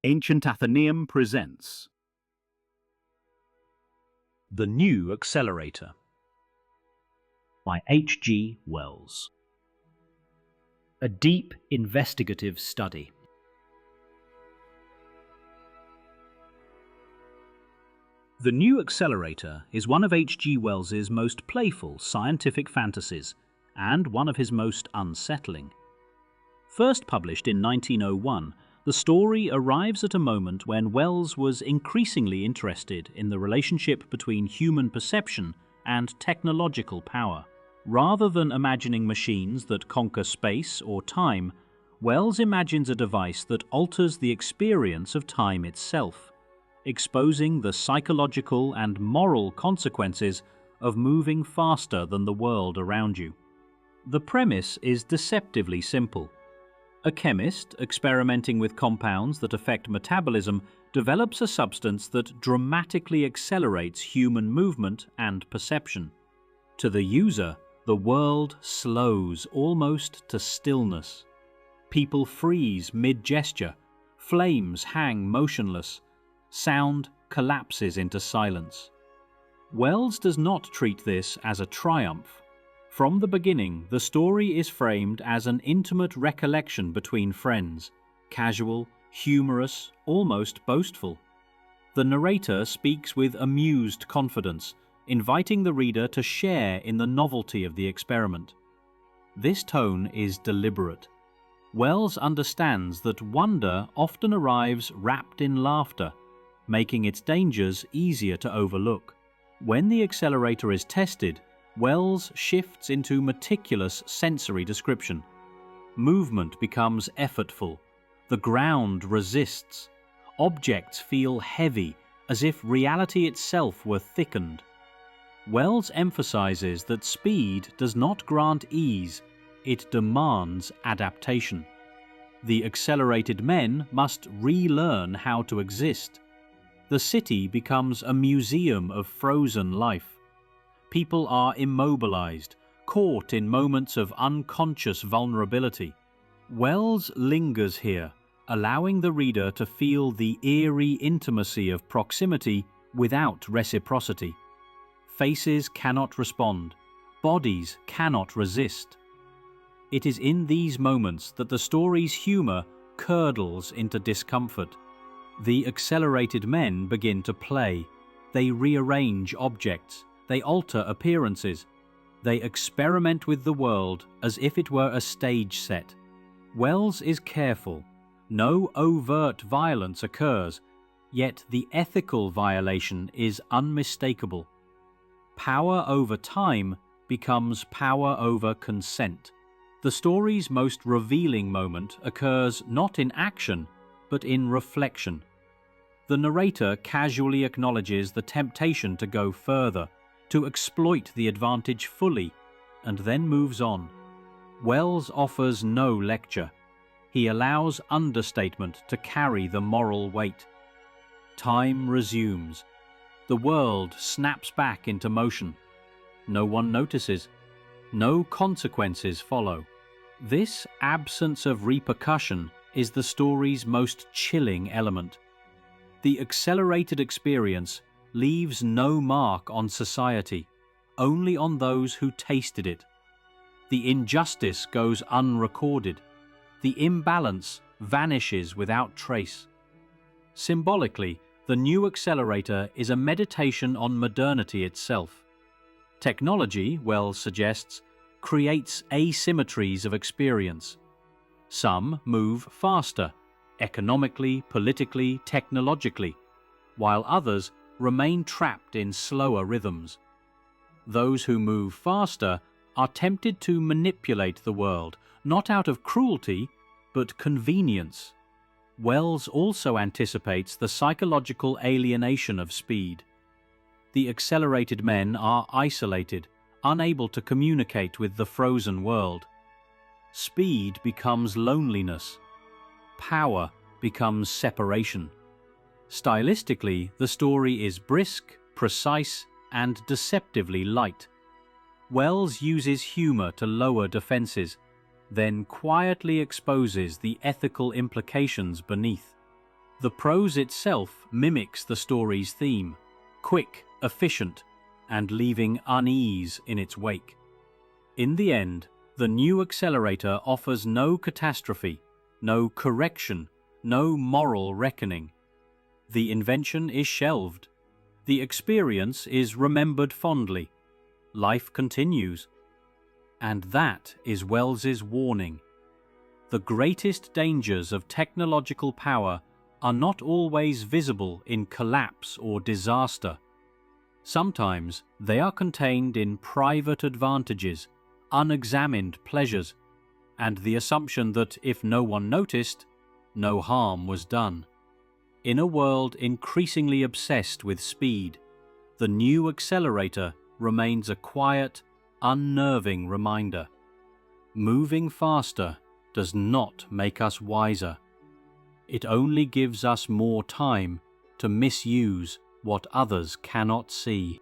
Ancient Athenaeum presents The New Accelerator by H.G. Wells. A deep investigative study. The New Accelerator is one of H.G. Wells's most playful scientific fantasies and one of his most unsettling. First published in 1901, the story arrives at a moment when Wells was increasingly interested in the relationship between human perception and technological power. Rather than imagining machines that conquer space or time, Wells imagines a device that alters the experience of time itself, exposing the psychological and moral consequences of moving faster than the world around you. The premise is deceptively simple. A chemist, experimenting with compounds that affect metabolism, develops a substance that dramatically accelerates human movement and perception. To the user, the world slows almost to stillness. People freeze mid-gesture, flames hang motionless, sound collapses into silence. Wells does not treat this as a triumph. From the beginning, the story is framed as an intimate recollection between friends, casual, humorous, almost boastful. The narrator speaks with amused confidence, inviting the reader to share in the novelty of the experiment. This tone is deliberate. Wells understands that wonder often arrives wrapped in laughter, making its dangers easier to overlook. When the accelerator is tested, Wells shifts into meticulous sensory description. Movement becomes effortful. The ground resists. Objects feel heavy, as if reality itself were thickened. Wells emphasizes that speed does not grant ease, it demands adaptation. The accelerated men must relearn how to exist. The city becomes a museum of frozen life. People are immobilized, caught in moments of unconscious vulnerability. Wells lingers here, allowing the reader to feel the eerie intimacy of proximity without reciprocity. Faces cannot respond, bodies cannot resist. It is in these moments that the story's humor curdles into discomfort. The accelerated men begin to play. They rearrange objects. They alter appearances. They experiment with the world as if it were a stage set. Wells is careful. No overt violence occurs, yet the ethical violation is unmistakable. Power over time becomes power over consent. The story's most revealing moment occurs not in action, but in reflection. The narrator casually acknowledges the temptation to go further, to exploit the advantage fully, and then moves on. Wells offers no lecture. He allows understatement to carry the moral weight. Time resumes. The world snaps back into motion. No one notices. No consequences follow. This absence of repercussion is the story's most chilling element. The accelerated experience leaves no mark on society, only on those who tasted it. The injustice goes unrecorded. The imbalance vanishes without trace. Symbolically, the New Accelerator is a meditation on modernity itself. Technology, Wells suggests, creates asymmetries of experience. Some move faster, economically, politically, technologically, while others remain trapped in slower rhythms. Those who move faster are tempted to manipulate the world, not out of cruelty, but convenience. Wells also anticipates the psychological alienation of speed. The accelerated men are isolated, unable to communicate with the frozen world. Speed becomes loneliness. Power becomes separation. Stylistically, the story is brisk, precise, and deceptively light. Wells uses humor to lower defenses, then quietly exposes the ethical implications beneath. The prose itself mimics the story's theme, quick, efficient, and leaving unease in its wake. In the end, the new Accelerator offers no catastrophe, no correction, no moral reckoning. The invention is shelved. The experience is remembered fondly. Life continues. And that is Wells's warning. The greatest dangers of technological power are not always visible in collapse or disaster. Sometimes they are contained in private advantages, unexamined pleasures, and the assumption that if no one noticed, no harm was done. In a world increasingly obsessed with speed, the new Accelerator remains a quiet, unnerving reminder. Moving faster does not make us wiser. It only gives us more time to misuse what others cannot see.